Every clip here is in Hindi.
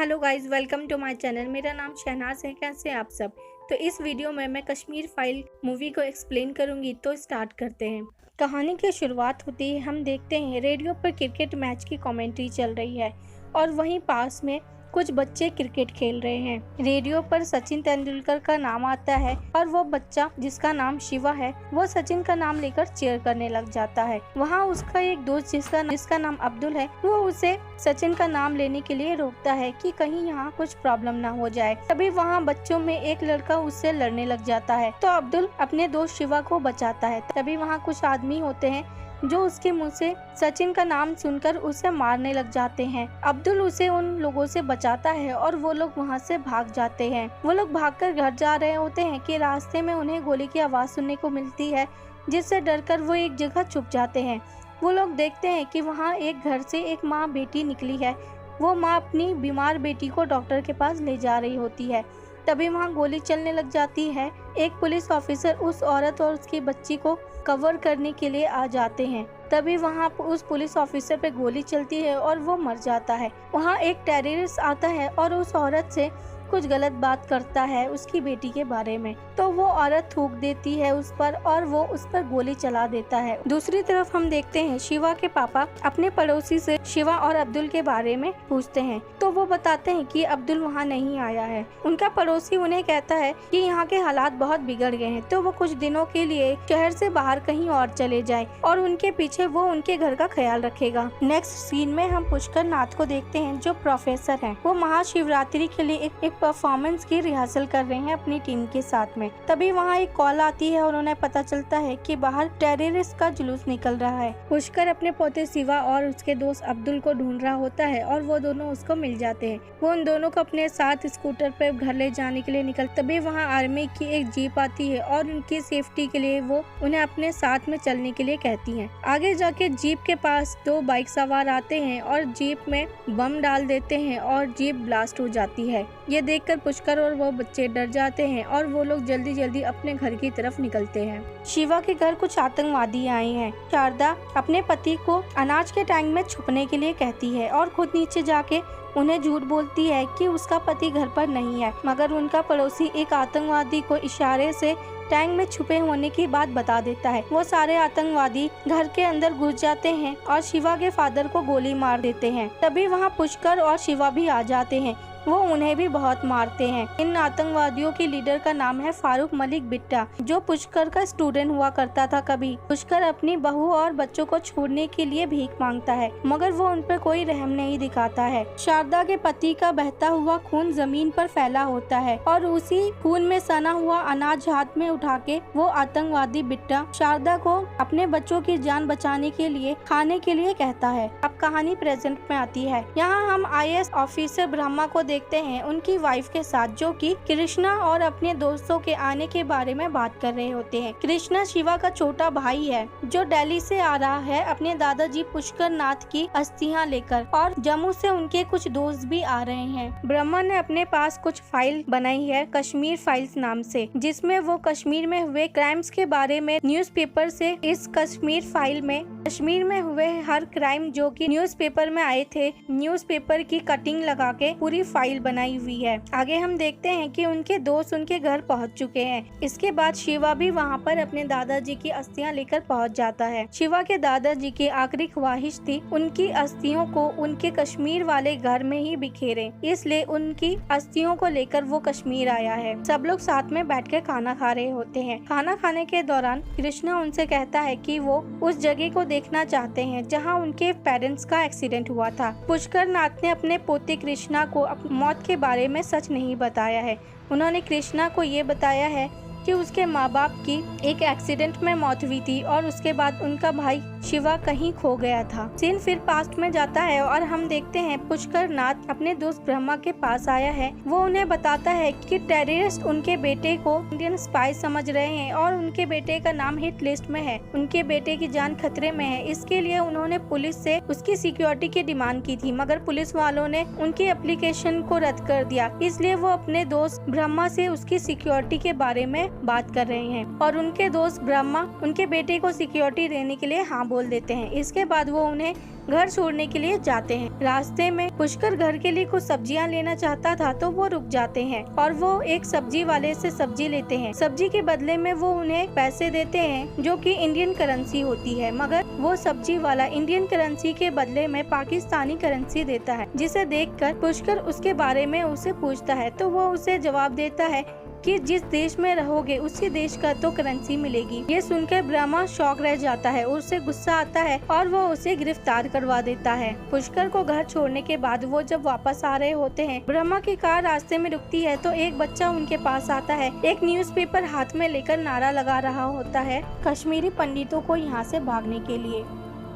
Hello guys, welcome to my channel. मेरा नाम शहनाज है। कैसे हैं आप सब? तो इस वीडियो में मैं कश्मीर फाइल मूवी को एक्सप्लेन करूंगी। तो स्टार्ट करते हैं। कहानी की शुरुआत होती है, हम देखते हैं रेडियो पर क्रिकेट मैच की कमेंट्री चल रही है और वहीं पास में कुछ बच्चे क्रिकेट खेल रहे हैं। रेडियो पर सचिन तेंदुलकर का नाम आता है और वो बच्चा जिसका नाम शिवा है वो सचिन का नाम लेकर चीयर करने लग जाता है। वहाँ उसका एक दोस्त जिसका नाम अब्दुल है वो उसे सचिन का नाम लेने के लिए रोकता है कि कहीं यहाँ कुछ प्रॉब्लम ना हो जाए। तभी वहाँ बच्चों में एक लड़का उससे लड़ने लग जाता है तो अब्दुल अपने दोस्त शिवा को बचाता है। तभी वहाँ कुछ आदमी होते हैं जो उसके मुंह से सचिन का नाम सुनकर उसे मारने लग जाते हैं। अब्दुल उसे उन लोगों से बचाता है और वो लोग वहाँ से भाग जाते हैं। वो लोग भागकर घर जा रहे होते हैं कि रास्ते में उन्हें गोली की आवाज़ सुनने को मिलती है, जिससे डरकर वो एक जगह छुप जाते हैं। वो लोग देखते हैं कि वहाँ एक घर से एक माँ बेटी निकली है। वो माँ अपनी बीमार बेटी को डॉक्टर के पास ले जा रही होती है। तभी वहाँ गोली चलने लग जाती है। एक पुलिस ऑफिसर उस औरत और उसकी बच्ची को कवर करने के लिए आ जाते हैं। तभी वहाँ उस पुलिस ऑफिसर पे गोली चलती है और वो मर जाता है। वहाँ एक टेररिस्ट आता है और उस औरत से कुछ गलत बात करता है उसकी बेटी के बारे में, तो वो औरत थूक देती है उस पर और वो उस पर गोली चला देता है। दूसरी तरफ हम देखते हैं शिवा के पापा अपने पड़ोसी से शिवा और अब्दुल के बारे में पूछते हैं तो वो बताते हैं कि अब्दुल वहाँ नहीं आया है। उनका पड़ोसी उन्हें कहता है कि यहाँ के हालात बहुत बिगड़ गए हैं तो वो कुछ दिनों के लिए शहर से बाहर कहीं और चले जाए और उनके पीछे वो उनके घर का ख्याल रखेगा। नेक्स्ट सीन में हम पुष्कर नाथ को देखते हैं जो प्रोफेसर हैं। वो महाशिवरात्रि के लिए एक परफॉर्मेंस की रिहर्सल कर रहे हैं अपनी टीम के साथ में। तभी वहाँ एक कॉल आती है और उन्हें पता चलता है कि बाहर टेररिस्ट का जुलूस निकल रहा है। पुष्कर अपने पोते शिवा और उसके दोस्त अब्दुल को ढूंढ रहा होता है और वो दोनों उसको मिल जाते हैं। वो उन दोनों को अपने साथ स्कूटर पर घर ले जाने के लिए निकल। तभी वहाँ आर्मी की एक जीप आती है और उनकी सेफ्टी के लिए वो उन्हें अपने साथ में चलने के लिए कहती है। आगे जाके जीप के पास दो बाइक सवार आते हैं और जीप में बम डाल देते हैं और जीप ब्लास्ट हो जाती है। ये देखकर पुष्कर और वो बच्चे डर जाते हैं और वो लोग जल्दी जल्दी अपने घर की तरफ निकलते हैं। शिवा के घर कुछ आतंकवादी आए हैं। शारदा अपने पति को अनाज के टैंक में छुपने के लिए कहती है और खुद नीचे जाके उन्हें झूठ बोलती है कि उसका पति घर पर नहीं है, मगर उनका पड़ोसी एक आतंकवादी को इशारे से टैंक में छुपे होने की बात बता देता है। वो सारे आतंकवादी घर के अंदर घुस जाते हैं और शिवा के फादर को गोली मार देते हैं। तभी वहाँ पुष्कर और शिवा भी आ जाते हैं। वो उन्हें भी बहुत मारते हैं। इन आतंकवादियों के लीडर का नाम है फारूक मलिक बिट्टा, जो पुष्कर का स्टूडेंट हुआ करता था। कभी पुष्कर अपनी बहू और बच्चों को छोड़ने के लिए भीख मांगता है, मगर वो उन पर कोई रहम नहीं दिखाता है। शारदा के पति का बहता हुआ खून जमीन पर फैला होता है और उसी खून में सना हुआ अनाज हाथ में उठा के वो आतंकवादी बिट्टा शारदा को अपने बच्चों की जान बचाने के लिए खाने के लिए कहता है। अब कहानी प्रेजेंट में आती है। यहाँ हम IAS ऑफिसर ब्रह्मा को देखते हैं उनकी वाइफ के साथ, जो कि कृष्णा और अपने दोस्तों के आने के बारे में बात कर रहे होते हैं। कृष्णा शिवा का छोटा भाई है जो दिल्ली से आ रहा है अपने दादाजी पुष्कर नाथ की अस्थियां लेकर, और जम्मू से उनके कुछ दोस्त भी आ रहे हैं। ब्रह्मा ने अपने पास कुछ फाइल बनाई है कश्मीर फाइल्स नाम से, जिसमें वो कश्मीर में हुए क्राइम्स के बारे में न्यूज़पेपर से इस कश्मीर फाइल में कश्मीर में हुए हर क्राइम जो कि न्यूज़पेपर में आए थे, न्यूज़पेपर की कटिंग लगा के पूरी फाइल बनाई हुई है। आगे हम देखते हैं कि उनके दोस्त उनके घर पहुंच चुके हैं। इसके बाद शिवा भी वहां पर अपने दादाजी की अस्थियां लेकर पहुंच जाता है। शिवा के दादाजी की आखिरी ख्वाहिश थी उनकी अस्थियों को उनके कश्मीर वाले घर में ही बिखेरे, इसलिए उनकी अस्थियों को लेकर वो कश्मीर आया है। सब लोग साथ में बैठकर खाना खा रहे होते हैं। खाना खाने के दौरान कृष्णा उनसे कहता है कि वो उस जगह को देखना चाहते हैं जहां उनके पेरेंट्स का एक्सीडेंट हुआ था। पुष्कर नाथ ने अपने पोते कृष्णा को मौत के बारे में सच नहीं बताया है। उन्होंने कृष्णा को ये बताया है कि उसके माँ बाप की एक एक्सीडेंट में मौत हुई थी और उसके बाद उनका भाई शिवा कहीं खो गया था। सीन फिर पास्ट में जाता है और हम देखते हैं पुष्कर नाथ अपने दोस्त ब्रह्मा के पास आया है। वो उन्हें बताता है कि टेररिस्ट उनके बेटे को इंडियन स्पाई समझ रहे हैं और उनके बेटे का नाम हिट लिस्ट में है। उनके बेटे की जान खतरे में है। इसके लिए उन्होंने पुलिस से उसकी सिक्योरिटी की डिमांड की थी, मगर पुलिस वालों ने उनकी एप्लीकेशन को रद्द कर दिया। इसलिए वो अपने दोस्त ब्रह्मा से उसकी सिक्योरिटी के बारे में बात कर रहे हैं और उनके दोस्त ब्रह्मा उनके बेटे को सिक्योरिटी देने के लिए हाँ बोल देते हैं। इसके बाद वो उन्हें घर छोड़ने के लिए जाते हैं। रास्ते में पुष्कर घर के लिए कुछ सब्जियां लेना चाहता था तो वो रुक जाते हैं और वो एक सब्जी वाले से सब्जी लेते हैं। सब्जी के बदले में वो उन्हें पैसे देते हैं जो कि इंडियन करेंसी होती है, मगर वो सब्जी वाला इंडियन करेंसी के बदले में पाकिस्तानी करेंसी देता है, जिसे देखकर पुष्कर उसके बारे में उसे पूछता है तो वो उसे जवाब देता है कि जिस देश में रहोगे उसी देश का तो करेंसी मिलेगी। ये सुनकर ब्रह्मा शॉक रह जाता है, उसे गुस्सा आता है और वो उसे गिरफ्तार करवा देता है। पुष्कर को घर छोड़ने के बाद वो जब वापस आ रहे होते हैं, ब्रह्मा की कार रास्ते में रुकती है तो एक बच्चा उनके पास आता है, एक न्यूज़पेपर हाथ में लेकर नारा लगा रहा होता है कश्मीरी पंडितों को यहाँ से भागने के लिए।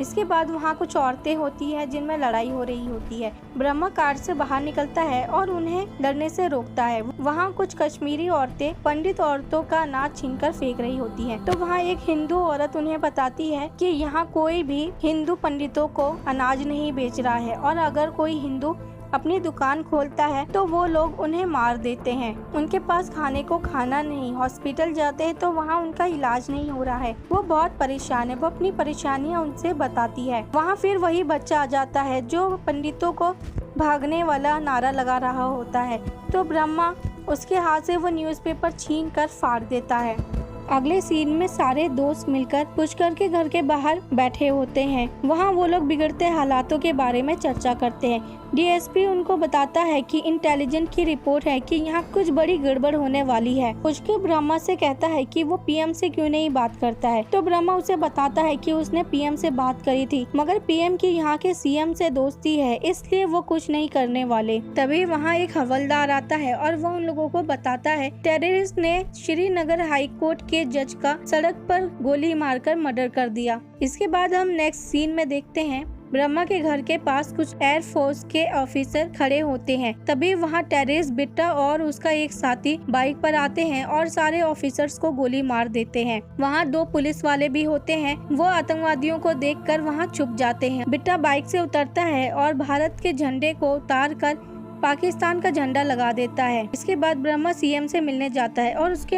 इसके बाद वहाँ कुछ औरतें होती है जिनमें लड़ाई हो रही होती है। ब्रह्मा कार से बाहर निकलता है और उन्हें लड़ने से रोकता है। वहाँ कुछ कश्मीरी औरतें पंडित औरतों का अनाज छीनकर फेंक रही होती हैं। तो वहाँ एक हिंदू औरत उन्हें बताती है कि यहाँ कोई भी हिंदू पंडितों को अनाज नहीं बेच रहा है और अगर कोई हिंदू अपनी दुकान खोलता है तो वो लोग उन्हें मार देते हैं। उनके पास खाने को खाना नहीं, हॉस्पिटल जाते हैं तो वहाँ उनका इलाज नहीं हो रहा है। वो बहुत परेशान है, वो अपनी परेशानियाँ उनसे बताती है। वहाँ फिर वही बच्चा आ जाता है जो पंडितों को भागने वाला नारा लगा रहा होता है, तो ब्रह्मा उसके हाथ से वो न्यूज़पेपर छीन कर फाड़ देता है। अगले सीन में सारे दोस्त मिलकर पुष्कर के घर के बाहर बैठे होते हैं। वहाँ वो लोग बिगड़ते हालातों के बारे में चर्चा करते हैं। डीएसपी उनको बताता है कि इंटेलिजेंस की रिपोर्ट है कि यहाँ कुछ बड़ी गड़बड़ होने वाली है। पुष्कर ब्रह्मा से कहता है कि वो पीएम से क्यों नहीं बात करता है, तो ब्रह्मा उसे बताता है कि उसने पीएम से बात करी थी, मगर पीएम की यहाँ के सीएम से दोस्ती है, इसलिए वो कुछ नहीं करने वाले। तभी वहाँ एक हवलदार आता है और वो उन लोगों को बताता है टेररिस्ट ने श्रीनगर हाई कोर्ट के जज का सड़क पर गोली मारकर मर्डर कर दिया। इसके बाद हम नेक्स्ट सीन में देखते हैं ब्रह्मा के घर के पास कुछ एयरफोर्स के ऑफिसर खड़े होते हैं। तभी वहाँ टेरेस बिट्टा और उसका एक साथी बाइक पर आते हैं और सारे ऑफिसर्स को गोली मार देते हैं। वहाँ 2 पुलिस वाले भी होते हैं, वो आतंकवादियों को देखकर वहाँ छुप जाते हैं। बिट्टा बाइक से उतरता है और भारत के झंडे को उतार कर पाकिस्तान का झंडा लगा देता है। इसके बाद ब्रह्मा सीएम से मिलने जाता है और उसके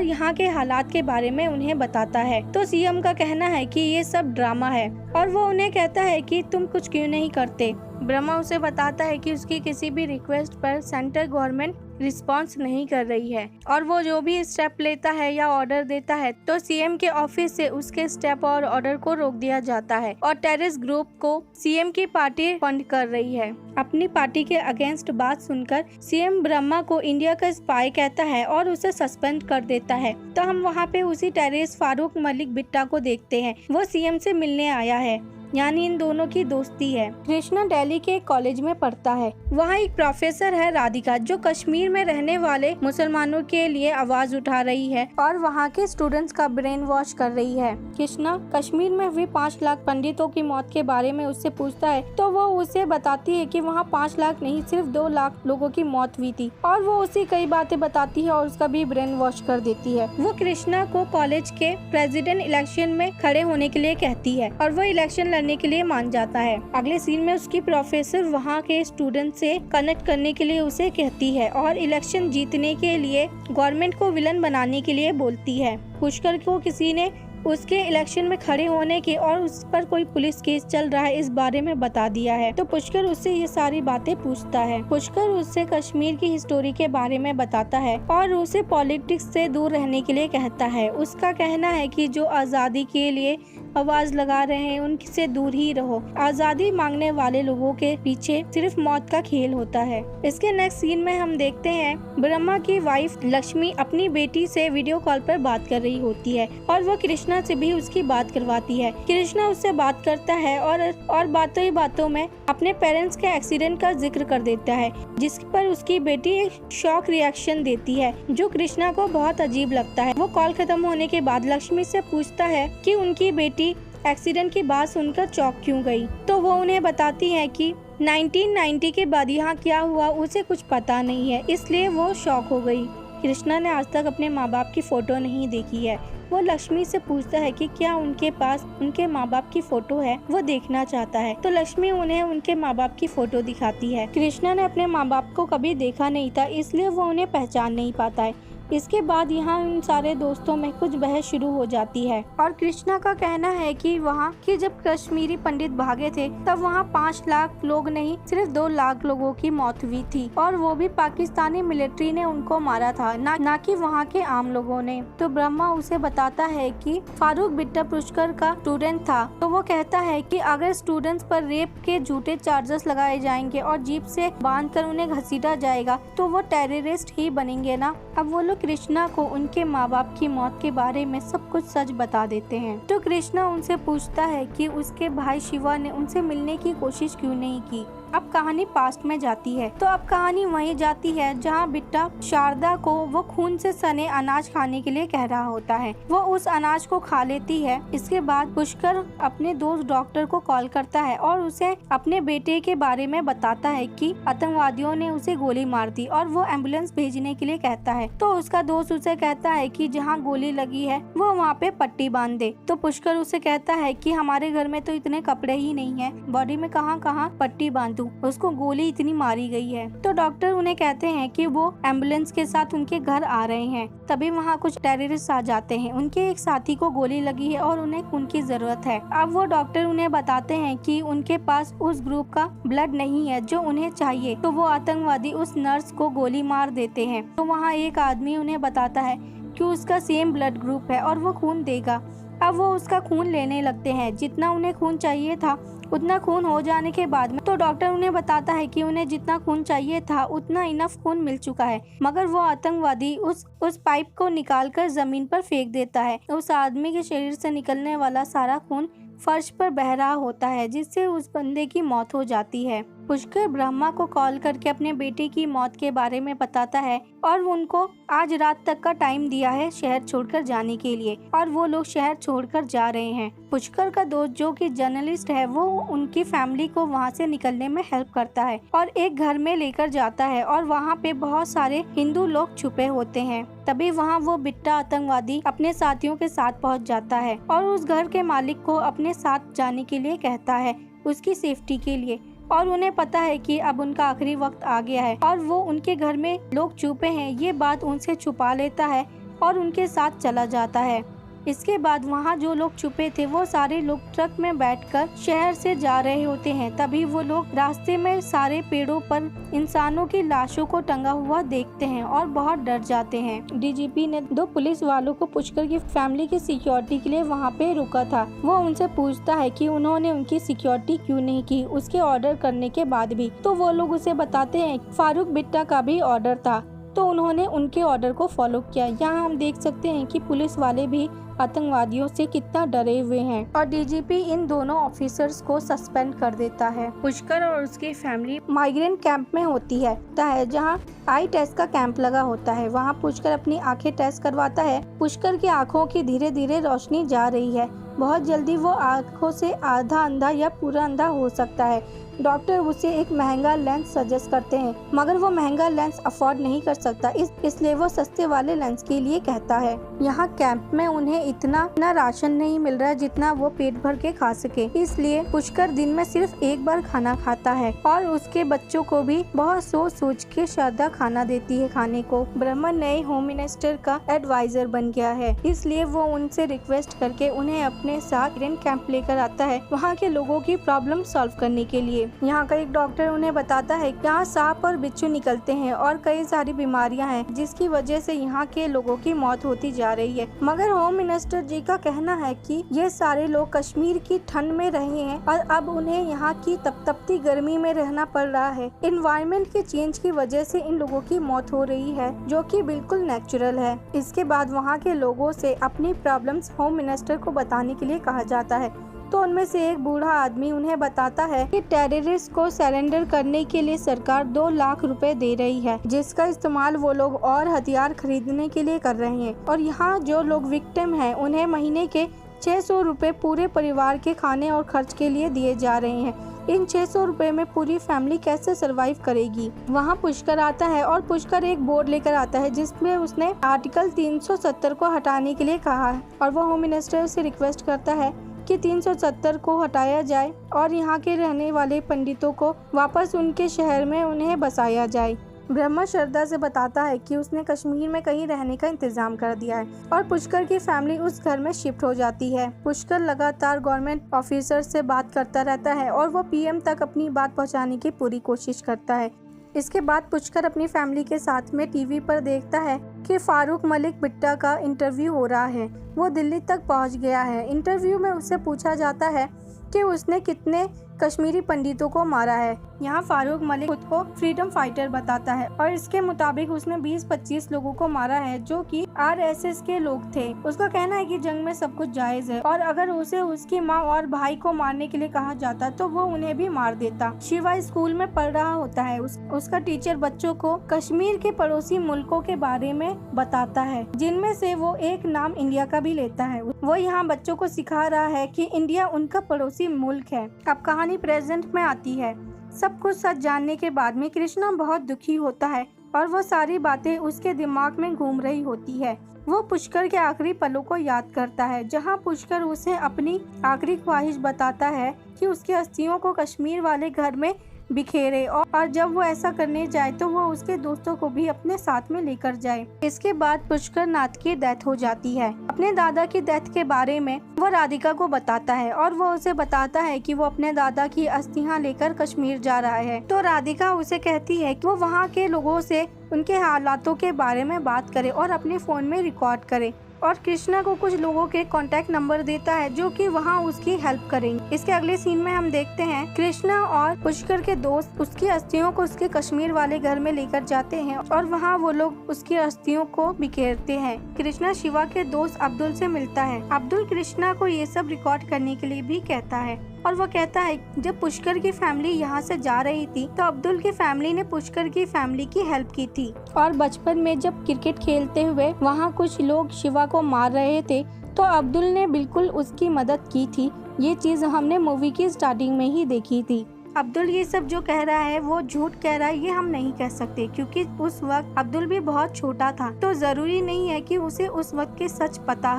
यहाँ के हालात के बारे में उन्हें बताता है। तो सीएम का कहना है कि ये सब ड्रामा है और वो उन्हें कहता है कि तुम कुछ क्यों नहीं करते। ब्रह्मा उसे बताता है कि उसकी किसी भी रिक्वेस्ट पर सेंट्रल गवर्नमेंट रिस्पांस नहीं कर रही है और वो जो भी स्टेप लेता है या ऑर्डर देता है तो सीएम के ऑफिस से उसके स्टेप और ऑर्डर को रोक दिया जाता है और टेररिस्ट ग्रुप को सीएम की पार्टी फंड कर रही है। अपनी पार्टी के अगेंस्ट बात सुनकर सीएम ब्रह्मा को इंडिया का स्पाई कहता है और उसे सस्पेंड कर देता है। तो हम वहाँ पे उसी टेररिस्ट फारूक मलिक बिट्टा को देखते हैं, वो सीएम से मिलने आया है, यानी इन दोनों की दोस्ती है। कृष्णा दिल्ली के कॉलेज में पढ़ता है। वहाँ एक प्रोफेसर है राधिका जो कश्मीर में रहने वाले मुसलमानों के लिए आवाज उठा रही है और वहाँ के स्टूडेंट्स का ब्रेन वॉश कर रही है। कृष्णा कश्मीर में हुई 5 लाख पंडितों की मौत के बारे में उससे पूछता है तो वो उसे बताती है कि वहाँ 5 लाख नहीं सिर्फ 2 लाख लोगों की मौत हुई थी और वो उसे कई बातें बताती है और उसका भी ब्रेन वॉश कर देती है। वो कृष्णा को कॉलेज के प्रेसिडेंट इलेक्शन में खड़े होने के लिए कहती है और वो इलेक्शन के लिए मान जाता है। अगले सीन में उसकी प्रोफेसर वहाँ के स्टूडेंट से कनेक्ट करने के लिए उसे कहती है और इलेक्शन जीतने के लिए गवर्नमेंट को विलन बनाने के लिए बोलती है। पुष्कर को किसी ने उसके इलेक्शन में खड़े होने के और उस पर कोई पुलिस केस चल रहा है इस बारे में बता दिया है। तो पुष्कर उससे ये सारी बातें पूछता है। पुष्कर उससे कश्मीर की हिस्टोरी के बारे में बताता है और उसे पॉलिटिक्स से दूर रहने के लिए कहता है। उसका कहना है कि जो आज़ादी के लिए आवाज लगा रहे हैं उनसे दूर ही रहो। आज़ादी मांगने वाले लोगों के पीछे सिर्फ मौत का खेल होता है। इसके नेक्स्ट सीन में हम देखते हैं ब्रह्मा की वाइफ लक्ष्मी अपनी बेटी से वीडियो कॉल पर बात कर रही होती है और वो कृष्णा से भी उसकी बात करवाती है। कृष्णा उससे बात करता है और बातों ही बातों में अपने पेरेंट्स के एक्सीडेंट का जिक्र कर देता है, जिस पर उसकी बेटी एक शॉक रिएक्शन देती है जो कृष्णा को बहुत अजीब लगता है। वो कॉल खत्म होने के बाद लक्ष्मी से पूछता है कि उनकी बेटी एक्सीडेंट की बात सुनकर चौंक क्यों गई। तो वो उन्हें बताती है कि 1990 के बाद यहाँ क्या हुआ उसे कुछ पता नहीं है, इसलिए वो शॉक हो गई। कृष्णा ने आज तक अपने माँ बाप की फोटो नहीं देखी है। वो लक्ष्मी से पूछता है कि क्या उनके पास उनके माँ बाप की फोटो है, वो देखना चाहता है। तो लक्ष्मी उन्हें उनके माँ बाप की फोटो दिखाती है। कृष्णा ने अपने माँ बाप को कभी देखा नहीं था, इसलिए वो उन्हें पहचान नहीं पाता है। इसके बाद यहाँ उन सारे दोस्तों में कुछ बहस शुरू हो जाती है और कृष्णा का कहना है कि वहाँ कि जब कश्मीरी पंडित भागे थे तब वहाँ 5 लाख लोग नहीं सिर्फ 2 लाख लोगों की मौत हुई थी और वो भी पाकिस्तानी मिलिट्री ने उनको मारा था, ना कि वहाँ के आम लोगों ने। तो ब्रह्मा उसे बताता है कि फारूक बिट्टा पुष्कर का स्टूडेंट था। तो वो कहता है कि अगर स्टूडेंट्स पर रेप के झूठे चार्जेस लगाए जाएंगे और जीप से बांधकर उन्हें घसीटा जाएगा तो वो टेररिस्ट ही बनेंगे ना। अब वो लोग कृष्णा को उनके माँ बाप की मौत के बारे में सब कुछ सच बता देते हैं। तो कृष्णा उनसे पूछता है कि उसके भाई शिवा ने उनसे मिलने की कोशिश क्यों नहीं की। अब कहानी पास्ट में जाती है। तो अब कहानी वहीं जाती है जहां बिट्टा शारदा को वो खून से सने अनाज खाने के लिए कह रहा होता है। वो उस अनाज को खा लेती है। इसके बाद पुष्कर अपने दोस्त डॉक्टर को कॉल करता है और उसे अपने बेटे के बारे में बताता है कि आतंकवादियों ने उसे गोली मार दी और वो एम्बुलेंस भेजने के लिए कहता है। तो उसका दोस्त उसे कहता है कि जहाँ गोली लगी है वो वहाँ पे पट्टी बांध दे। तो पुष्कर उसे कहता है कि हमारे घर में तो इतने कपड़े ही नहीं है, बॉडी में कहाँ पट्टी बांधूं, उसको गोली इतनी मारी गई है। तो डॉक्टर उन्हें कहते हैं कि वो एम्बुलेंस के साथ उनके घर आ रहे हैं। तभी वहाँ कुछ टेररिस्ट आ जाते हैं। उनके एक साथी को गोली लगी है और उन्हें खून की जरूरत है। अब वो डॉक्टर उन्हें बताते हैं कि उनके पास उस ग्रुप का ब्लड नहीं है जो उन्हें चाहिए। तो वो आतंकवादी उस नर्स को गोली मार देते हैं। तो वहाँ एक आदमी उन्हें बताता है कि उसका सेम ब्लड ग्रुप है और वो खून देगा। अब वो उसका खून लेने लगते हैं। जितना उन्हें खून चाहिए था उतना खून हो जाने के बाद में तो डॉक्टर उन्हें बताता है कि उन्हें जितना खून चाहिए था उतना इनफ खून मिल चुका है, मगर वो आतंकवादी उस पाइप को निकालकर जमीन पर फेंक देता है। उस आदमी के शरीर से निकलने वाला सारा खून फर्श पर बह रहा होता है, जिससे उस बंदे की मौत हो जाती है। पुष्कर ब्रह्मा को कॉल करके अपने बेटे की मौत के बारे में बताता है और उनको आज रात तक का टाइम दिया है शहर छोड़कर जाने के लिए, और वो लोग शहर छोड़कर जा रहे हैं। पुष्कर का दोस्त जो कि जर्नलिस्ट है वो उनकी फैमिली को वहाँ से निकलने में हेल्प करता है और एक घर में लेकर जाता है और वहाँ पे बहुत सारे हिंदू लोग छुपे होते हैं। तभी वहाँ वो बिट्टा आतंकवादी अपने साथियों के साथ पहुँच जाता है और उस घर के मालिक को अपने साथ जाने के लिए कहता है, उसकी सेफ्टी के लिए। और उन्हें पता है कि अब उनका आखिरी वक्त आ गया है और वो उनके घर में लोग छुपे हैं ये बात उनसे छुपा लेता है और उनके साथ चला जाता है। इसके बाद वहाँ जो लोग छुपे थे वो सारे लोग ट्रक में बैठकर शहर से जा रहे होते हैं। तभी वो लोग रास्ते में सारे पेड़ों पर इंसानों की लाशों को टंगा हुआ देखते हैं और बहुत डर जाते हैं। डीजीपी ने 2 पुलिस वालों को पुष्कर की फैमिली की सिक्योरिटी के लिए वहाँ पे रुका था। वो उनसे पूछता है कि उन्होंने उनकी सिक्योरिटी क्यों नहीं की उसके ऑर्डर करने के बाद भी। तो वो लोग उसे बताते हैं फारूक बिट्टा का भी ऑर्डर था तो उन्होंने उनके ऑर्डर को फॉलो किया। यहाँ हम देख सकते हैं कि पुलिस वाले भी आतंकवादियों से कितना डरे हुए हैं और डीजीपी इन दोनों ऑफिसर्स को सस्पेंड कर देता है। पुष्कर और उसकी फैमिली माइग्रेंट कैंप में होती है जहाँ आई टेस्ट का कैंप लगा होता है। वहाँ पुष्कर अपनी आंखें टेस्ट करवाता है। पुष्कर की आंखों की धीरे धीरे रोशनी जा रही है। बहुत जल्दी वो आंखों से आधा अंधा या पूरा अंधा हो सकता है। डॉक्टर उसे एक महंगा लेंस सजेस्ट करते हैं, मगर वो महंगा लेंस अफोर्ड नहीं कर सकता, इसलिए वो सस्ते वाले लेंस के लिए कहता है। यहाँ कैंप में उन्हें इतना राशन नहीं मिल रहा है जितना वो पेट भर के खा सके, इसलिए पुष्कर दिन में सिर्फ एक बार खाना खाता है और उसके बच्चों को भी बहुत सोच के शारदा खाना देती है खाने को। ब्रह्मा नए होम मिनिस्टर का एडवाइजर बन गया है, इसलिए वो उनसे रिक्वेस्ट करके उन्हें अपने साथ कैंप लेकर आता है वहाँ के लोगों की प्रॉब्लम सॉल्व करने के लिए। यहाँ का एक डॉक्टर उन्हें बताता है कि यहाँ सांप और बिच्छू निकलते हैं और कई सारी बीमारियाँ हैं जिसकी वजह से यहाँ के लोगों की मौत होती जा रही है। मगर होम मिनिस्टर जी का कहना है कि ये सारे लोग कश्मीर की ठंड में रहे हैं और अब उन्हें यहाँ की तपती गर्मी में रहना पड़ रहा है। एनवायरनमेंट के चेंज की वजह से इन लोगों की मौत हो रही है जो कि बिल्कुल नेचुरल है। इसके बाद वहाँ के लोगों से अपनी प्रॉब्लम्स होम मिनिस्टर को बताने के लिए कहा जाता है। तो उनमें से एक बूढ़ा आदमी उन्हें बताता है कि टेररिस्ट को सरेंडर करने के लिए सरकार 2 लाख रुपए दे रही है, जिसका इस्तेमाल वो लोग और हथियार खरीदने के लिए कर रहे हैं। और यहाँ जो लोग विक्टिम हैं उन्हें महीने के 600 रुपए पूरे परिवार के खाने और खर्च के लिए दिए जा रहे हैं। इन 600 रुपए में पूरी फैमिली कैसे सरवाइव करेगी। वहाँ पुष्कर आता है और पुष्कर एक बोर्ड लेकर आता है जिसमें उसने आर्टिकल 370 को हटाने के लिए कहा है और वो होम मिनिस्टर से रिक्वेस्ट करता है कि 370 को हटाया जाए और यहाँ के रहने वाले पंडितों को वापस उनके शहर में उन्हें बसाया जाए। ब्रह्मा श्रद्धा से बताता है कि उसने कश्मीर में कहीं रहने का इंतजाम कर दिया है और पुष्कर की फैमिली उस घर में शिफ्ट हो जाती है। पुष्कर लगातार गवर्नमेंट ऑफिसर से बात करता रहता है और वो पीएम तक अपनी बात पहुंचाने की पूरी कोशिश करता है। इसके बाद पुष्कर अपनी फैमिली के साथ में टीवी पर देखता है कि फारूक मलिक बिट्टा का इंटरव्यू हो रहा है। वो दिल्ली तक पहुंच गया है। इंटरव्यू में उससे पूछा जाता है कि उसने कितने कश्मीरी पंडितों को मारा है। यहाँ फारूक मलिक खुद को फ्रीडम फाइटर बताता है और इसके मुताबिक उसने 20-25 लोगों को मारा है जो कि आरएसएस के लोग थे। उसका कहना है कि जंग में सब कुछ जायज है और अगर उसे उसकी माँ और भाई को मारने के लिए कहा जाता तो वो उन्हें भी मार देता। शिवा स्कूल में पढ़ रहा होता है। उसका टीचर बच्चों को कश्मीर के पड़ोसी मुल्कों के बारे में बताता है, जिनमें से वो एक नाम इंडिया का भी लेता है। वो यहाँ बच्चों को सिखा रहा है कि इंडिया उनका पड़ोसी मुल्क है। अब कहानी प्रेजेंट में आती है। सब कुछ सच जानने के बाद में कृष्णा बहुत दुखी होता है और वो सारी बातें उसके दिमाग में घूम रही होती है। वो पुष्कर के आखिरी पलों को याद करता है, जहां पुष्कर उसे अपनी आखिरी ख्वाहिश बताता है कि उसकी अस्थियों को कश्मीर वाले घर में बिखेरे और जब वो ऐसा करने जाए तो वो उसके दोस्तों को भी अपने साथ में लेकर जाए। इसके बाद पुष्कर नाथ की डेथ हो जाती है। अपने दादा की डेथ के बारे में वो राधिका को बताता है और वो उसे बताता है कि वो अपने दादा की अस्थियां लेकर कश्मीर जा रहा है। तो राधिका उसे कहती है कि वो वहाँ के लोगों से उनके हालातों के बारे में बात करे और अपने फोन में रिकॉर्ड करे और कृष्णा को कुछ लोगों के कांटेक्ट नंबर देता है जो कि वहाँ उसकी हेल्प करेंगे। इसके अगले सीन में हम देखते हैं कृष्णा और पुष्कर के दोस्त उसकी अस्थियों को उसके कश्मीर वाले घर में लेकर जाते हैं और वहाँ वो लोग उसकी अस्थियों को बिखेरते हैं। कृष्णा शिवा के दोस्त अब्दुल से मिलता है। अब्दुल कृष्णा को ये सब रिकॉर्ड करने के लिए भी कहता है और वो कहता है जब पुष्कर की फैमिली यहाँ से जा रही थी तो अब्दुल की फैमिली ने पुष्कर की फैमिली की हेल्प की थी और बचपन में जब क्रिकेट खेलते हुए वहाँ कुछ लोग शिवा को मार रहे थे तो अब्दुल ने बिल्कुल उसकी मदद की थी। ये चीज हमने मूवी की स्टार्टिंग में ही देखी थी। अब्दुल ये सब जो कह रहा है वो झूठ कह रहा है ये हम नहीं कह सकते, क्योंकि उस वक्त अब्दुल भी बहुत छोटा था। तो जरूरी नहीं है कि उसे उस वक्त के सच पता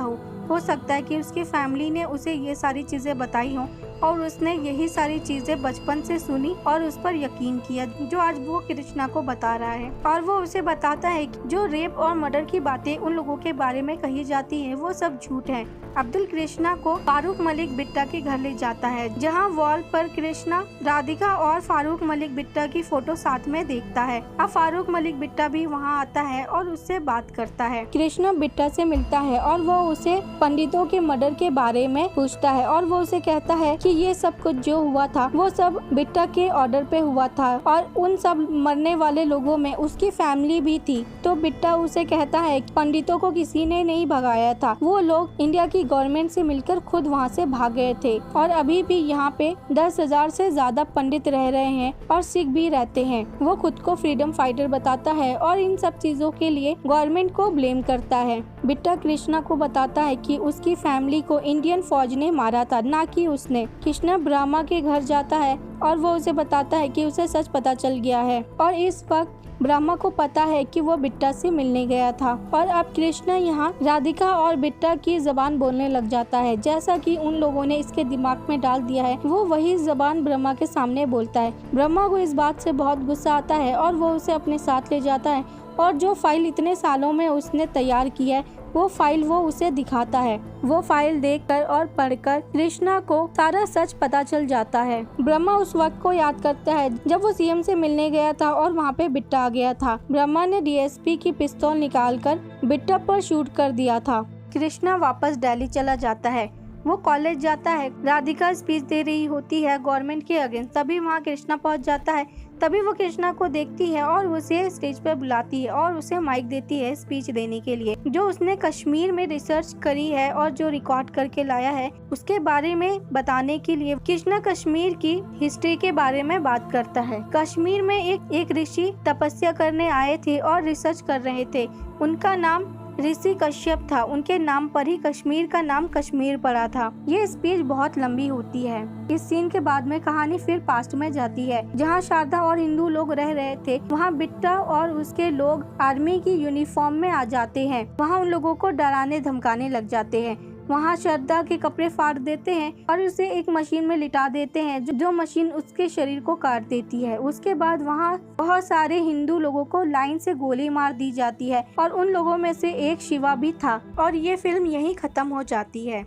हो सकता है कि उसकी फैमिली ने उसे ये सारी चीजें बताई हो और उसने यही सारी चीजें बचपन से सुनी और उस पर यकीन किया, जो आज वो कृष्णा को बता रहा है। और वो उसे बताता है कि जो रेप और मर्डर की बातें उन लोगों के बारे में कही जाती है वो सब झूठ है। अब्दुल कृष्णा को फारूक मलिक बिट्टा के घर ले जाता है, जहां वॉल पर कृष्णा, राधिका और फारूक मलिक बिट्टा की फोटो साथ में देखता है। अब फारूक मलिक बिट्टा भी वहां आता है और उससे बात करता है। कृष्णा बिट्टा से मिलता है और वो उसे पंडितों के मर्डर के बारे में पूछता है और वो उसे कहता है कि ये सब कुछ जो हुआ था वो सब बिट्टा के ऑर्डर पे हुआ था और उन सब मरने वाले लोगों में उसकी फैमिली भी थी। तो बिट्टा उसे कहता है कि पंडितों को किसी ने नहीं भगाया था, वो लोग इंडिया की गवर्नमेंट से मिलकर खुद वहाँ से भाग गए थे और अभी भी यहाँ पे 10,000 से ज्यादा पंडित रह रहे हैं और सिख भी रहते हैं। वो खुद को फ्रीडम फाइटर बताता है और इन सब चीजों के लिए गवर्नमेंट को ब्लेम करता है। बिट्टा कृष्णा को बताता है कि उसकी फैमिली को इंडियन फौज ने मारा था, ना कि उसने। कृष्णा ब्रह्मा के घर जाता है और वो उसे बताता है कि उसे सच पता चल गया है और इस वक्त ब्रह्मा को पता है कि वो बिट्टा से मिलने गया था। और अब कृष्णा यहाँ राधिका और बिट्टा की जबान बोलने लग जाता है, जैसा कि उन लोगों ने इसके दिमाग में डाल दिया है। वो वही जबान ब्रह्मा के सामने बोलता है। ब्रह्मा को इस बात से बहुत गुस्सा आता है और वो उसे अपने साथ ले जाता है और जो फाइल इतने सालों में उसने तैयार की है वो फाइल वो उसे दिखाता है। वो फाइल देखकर और पढ़कर कृष्णा को सारा सच पता चल जाता है। ब्रह्मा उस वक्त को याद करता है जब वो सीएम से मिलने गया था और वहाँ पे बिट्टा आ गया था। ब्रह्मा ने डीएसपी की पिस्तौल निकालकर बिट्टा पर शूट कर दिया था। कृष्णा वापस दिल्ली चला जाता है। वो कॉलेज जाता है। राधिका स्पीच दे रही होती है गवर्नमेंट के अगेंस्ट। तभी वहाँ कृष्णा पहुँच जाता है। तभी वो कृष्णा को देखती है और उसे स्टेज पर बुलाती है और उसे माइक देती है स्पीच देने के लिए, जो उसने कश्मीर में रिसर्च करी है और जो रिकॉर्ड करके लाया है उसके बारे में बताने के लिए। कृष्णा कश्मीर की हिस्ट्री के बारे में बात करता है। कश्मीर में एक ऋषि तपस्या करने आए थे और रिसर्च कर रहे थे। उनका नाम ऋषि कश्यप था। उनके नाम पर ही कश्मीर का नाम कश्मीर पड़ा था। ये स्पीच बहुत लंबी होती है। इस सीन के बाद में कहानी फिर पास्ट में जाती है, जहाँ शारदा और हिंदू लोग रह रहे थे। वहाँ बिट्टा और उसके लोग आर्मी की यूनिफॉर्म में आ जाते हैं। वहाँ उन लोगों को डराने धमकाने लग जाते हैं। वहाँ श्रद्धा के कपड़े फाड़ देते हैं और उसे एक मशीन में लिटा देते हैं, जो मशीन उसके शरीर को काट देती है। उसके बाद वहाँ बहुत सारे हिंदू लोगों को लाइन से गोली मार दी जाती है और उन लोगों में से एक शिवा भी था और ये फिल्म यहीं खत्म हो जाती है।